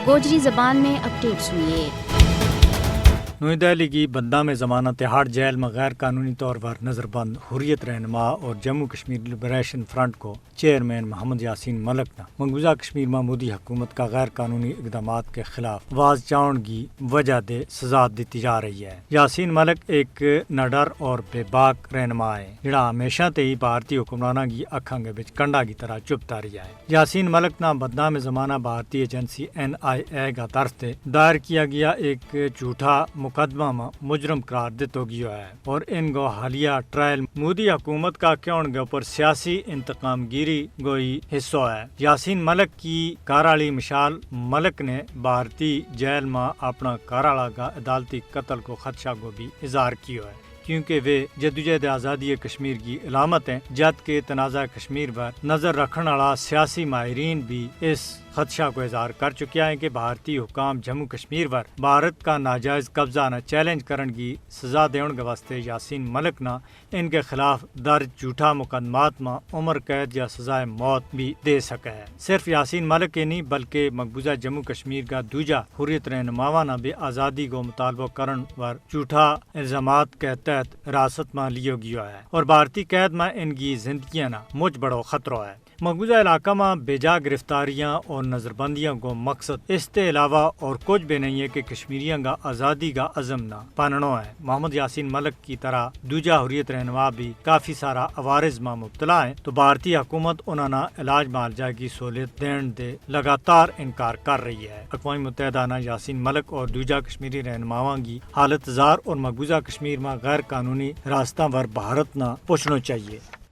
گوجری زبان میں اپڈیٹ سنیے۔ نئی دہلی کی بندہ میں ضمانت ہاٹ جیل میں غیر قانونی طور پر نظر بند حریت رہنما اور جموں کشمیر لبریشن فرنٹ کو چیئرمین محمد یاسین ملک نے مقبوضہ کشمیر میں مودی حکومت کا غیر قانونی اقدامات کے خلاف آواز چاؤن کی وجہ دے سزا دیتی جا رہی ہے۔ یاسین ملک ایک نڈر اور بے باک رہنما ہے جڑا ہمیشہ تے ہی بھارتی حکمرانوں کی اکھاں کے بچ کنڈا کی طرح چپتا رہا ہے۔ یاسین ملک نہ بدنام میں زمانہ بھارتی ایجنسی NIA کا طرف سے دائر کیا گیا ایک جھوٹا مقدمہ میں مجرم قرار دیتا گیا ہے اور ان کو حالیہ ٹرائل مودی حکومت کا کیون کے اوپر سیاسی انتقام گیری گوئی حصہ ہے۔ یاسین ملک کی کارالی مشال ملک نے بھارتی جیل میں اپنا کارالا کا عدالتی قتل کو خدشہ کو بھی اظہار کیا ہے کیونکہ وہ جدوجہد آزادی کشمیر کی علامت ہیں، جبکہ تنازع کشمیر پر نظر رکھنے والا سیاسی ماہرین بھی اس خدشہ کو اظہار کر چکے ہیں کہ بھارتی حکام جموں کشمیر پر بھارت کا ناجائز قبضہ نہ چیلنج کرنے کی سزا دینے کے واسطے یاسین ملک نہ ان کے خلاف درج جھوٹا مقدمات میں عمر قید یا سزائے موت بھی دے سکے ہے۔ صرف یاسین ملک کے نہیں بلکہ مقبوضہ جموں کشمیر کا دوجا حریت رہنماواں نے بھی آزادی کو مطالبہ کرنے پر جھوٹا الزامات کے تحت حراست میں لیا گیا ہے اور بھارتی قید میں ان کی زندگیاں نہ مجھ بڑو خطرہ ہے۔ مقبوضہ علاقہ میں بیجا گرفتاریاں اور نظر بندیاں کو مقصد اس کے علاوہ اور کچھ بھی نہیں ہے کہ کشمیریوں کا آزادی کا عزم نہ پاننا ہے۔ محمد یاسین ملک کی طرح دوجا حریت رہنما بھی کافی سارا عوارض میں مبتلا ہیں تو بھارتی حکومت انہوں نے علاج معالجہ کی سہولت دین دے لگاتار انکار کر رہی ہے۔ اقوام متحدہ نے یاسین ملک اور دوجا کشمیری رہنماواں کی حالت زار اور مقبوضہ کشمیر میں غیر قانونی راستہ پر بھارت نہ پوچھنا چاہیے۔